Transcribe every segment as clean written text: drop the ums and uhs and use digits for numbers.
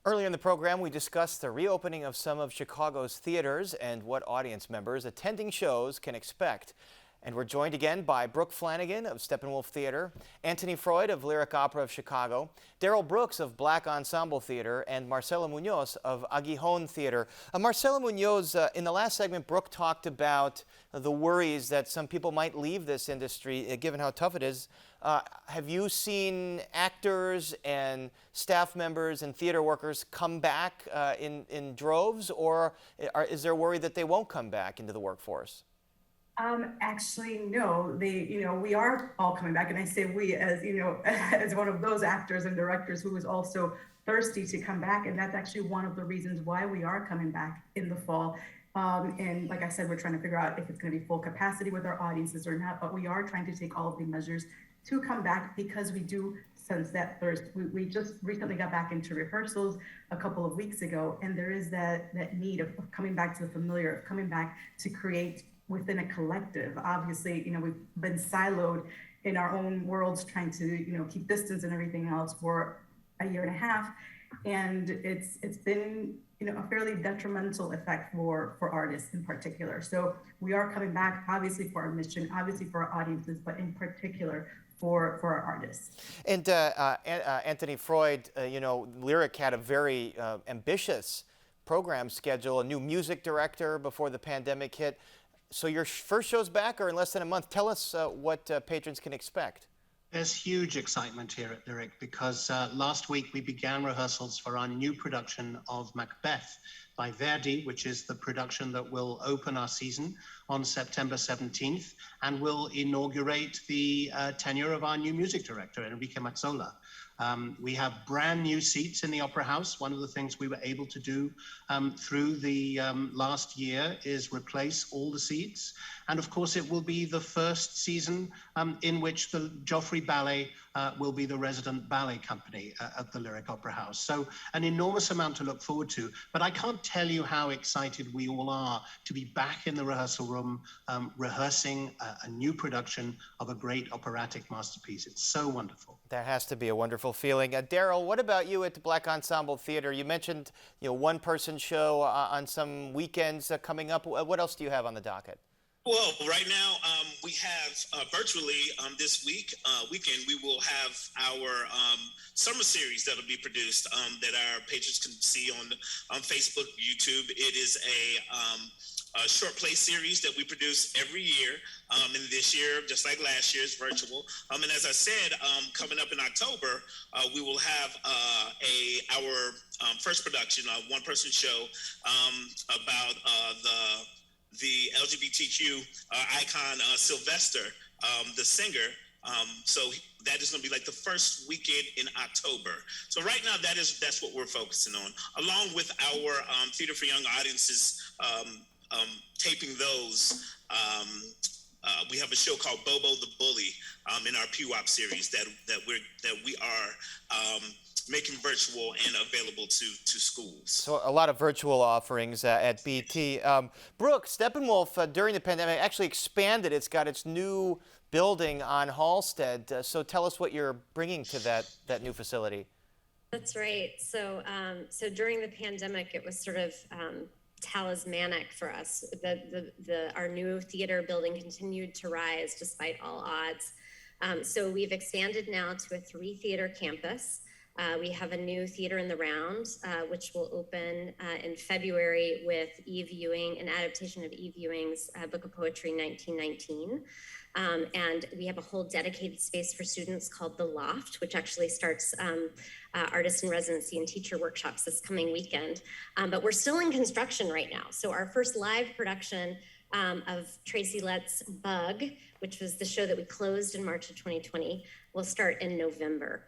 Earlier in the program, we discussed the reopening of some of Chicago's theaters and what audience members attending shows can expect. And we're joined again by Brooke Flanagan of Steppenwolf Theater, Anthony Freud of Lyric Opera of Chicago, Daryl Brooks of Black Ensemble Theater, and Marcela Munoz of Aguijón Theater. Marcela Munoz, in the last segment, Brooke talked about the worries that some people might leave this industry, given how tough it is. Have you seen actors and staff members and theater workers come back in droves, or is there worry that they won't come back into the workforce? Actually, no. We are all coming back, and I say we as as one of those actors and directors who is also thirsty to come back, and that's actually one of the reasons why we are coming back in the fall. And like I said, we're trying to figure out if it's going to be full capacity with our audiences or not, but we are trying to take all of the measures to come back because we do sense that thirst. We just recently got back into rehearsals a couple of weeks ago, and there is that need of coming back to the familiar, of coming back to create within a collective. Obviously, we've been siloed in our own worlds trying to, keep distance and everything else for a year and a half. And it's been, a fairly detrimental effect for artists in particular. So we are coming back, obviously for our mission, obviously for our audiences, but in particular for our artists. And Anthony Freud, Lyric had a very ambitious program schedule, a new music director before the pandemic hit. So your first show's back, or in less than a month. Tell us what patrons can expect. There's huge excitement here at Lyric because last week we began rehearsals for our new production of Macbeth by Verdi, which is the production that will open our season on September 17th and will inaugurate the tenure of our new music director, Enrique Mazzola. We have brand new seats in the Opera House. One of the things we were able to do through the last year is replace all the seats. And of course, it will be the first season in which the Joffrey Ballet will be the resident ballet company at the Lyric Opera House. So an enormous amount to look forward to. But I can't tell you how excited we all are to be back in the rehearsal room, rehearsing a new production of a great operatic masterpiece. It's so wonderful. That has to be a wonderful feeling. Daryl, what about you at the Black Ensemble Theater? You mentioned, one-person show on some weekends coming up. What else do you have on the docket? Well, right now we have virtually this weekend, we will have our summer series that'll be produced that our patrons can see on Facebook, YouTube. It is a short play series that we produce every year. And this year, just like last year, is virtual. And as I said, coming up in October, we will have our first production, a one-person show about the LGBTQ icon Sylvester, the singer. So that is going to be like the first weekend in October. So right now, that's what we're focusing on, along with our Theater for Young Audiences taping those. We have a show called Bobo the Bully in our PWOP series that we are making virtual and available to schools. So a lot of virtual offerings at BT. Brooke, Steppenwolf during the pandemic actually expanded. It's got its new building on Halsted. So tell us what you're bringing to that new facility. That's right. So during the pandemic, it was sort of talismanic for us. Our new theater building continued to rise despite all odds. So we've expanded now to a 3-theater campus. We have a new theater in the Round, which will open in February with Eve Ewing, an adaptation of Eve Ewing's book of poetry, 1919. And we have a whole dedicated space for students called The Loft, which actually starts artist in residency and teacher workshops this coming weekend. But we're still in construction right now. So our first live production of Tracy Lett's Bug, which was the show that we closed in March of 2020, will start in November.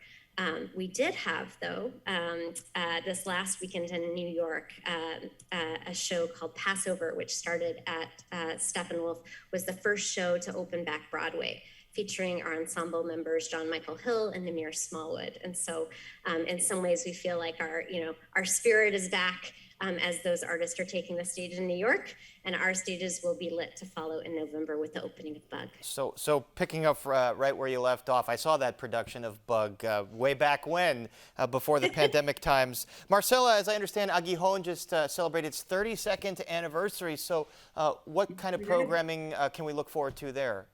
We did have, though, this last weekend in New York, a show called Passover, which started at Steppenwolf, was the first show to open back Broadway, featuring our ensemble members, John Michael Hill and Namir Smallwood. And so in some ways, we feel like our spirit is back. as those artists are taking the stage in New York, and our stages will be lit to follow in November with the opening of Bug. So picking up right where you left off, I saw that production of Bug way back when, before the pandemic times. Marcella, as I understand, Aguijón just celebrated its 32nd anniversary. So what kind of programming can we look forward to there?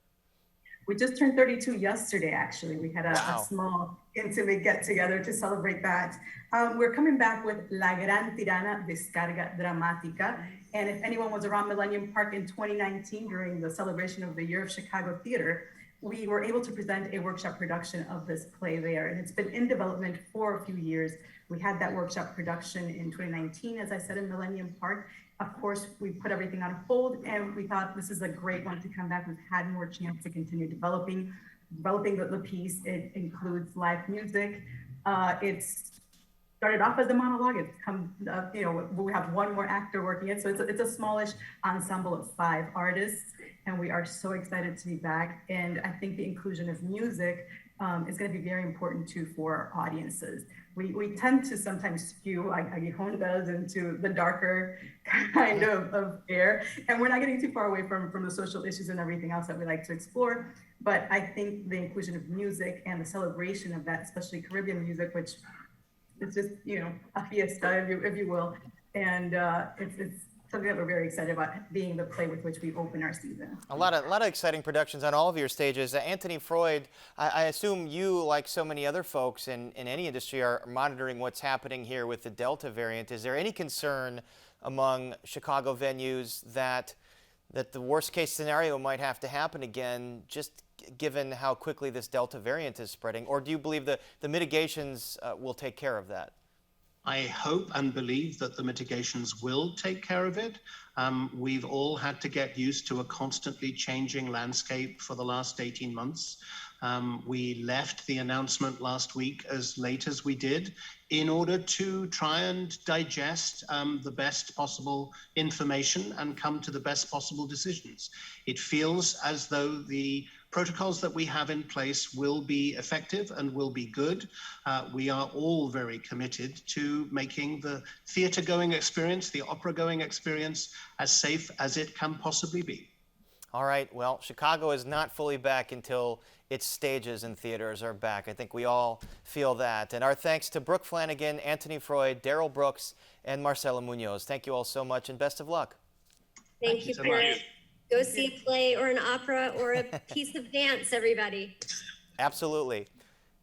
We just turned 32 yesterday, actually. We had a Wow. small, intimate get-together to celebrate that. We're coming back with La Gran Tirana Descarga Dramática. And if anyone was around Millennium Park in 2019 during the celebration of the Year of Chicago Theater, we were able to present a workshop production of this play there. And it's been in development for a few years. We had that workshop production in 2019, as I said, in Millennium Park. Of course, we put everything on hold, and we thought this is a great one to come back. We've had more chance to continue developing the piece. It includes live music. It's started off as a monologue. It's come, we have one more actor working it. So it's a smallish ensemble of 5 artists, and we are so excited to be back. And I think the inclusion of music is going to be very important too for our audiences. We tend to sometimes skew, like Aguijón does, into the darker kind of air. And we're not getting too far away from the social issues and everything else that we like to explore. But I think the inclusion of music and the celebration of that, especially Caribbean music, which is just, a fiesta, if you will. And it's something that we're very excited about, being the play with which we open our season. A lot of exciting productions on all of your stages. Anthony Freud, I assume you, like so many other folks in any industry, are monitoring what's happening here with the Delta variant. Is there any concern among Chicago venues that the worst case scenario might have to happen again, just given how quickly this Delta variant is spreading? Or do you believe that the mitigations will take care of that? I hope and believe that the mitigations will take care of it. We've all had to get used to a constantly changing landscape for the last 18 months. We left the announcement last week as late as we did in order to try and digest the best possible information and come to the best possible decisions. It feels as though the protocols that we have in place will be effective and will be good. We are all very committed to making the theater-going experience, the opera-going experience, as safe as it can possibly be. All right, well, Chicago is not fully back until its stages and theaters are back. I think we all feel that. And our thanks to Brooke Flanagan, Anthony Freud, Daryl Brooks, and Marcela Munoz. Thank you all so much, and best of luck. Thank you, so Peter. much. Go see a play or an opera or a piece of dance, everybody. Absolutely.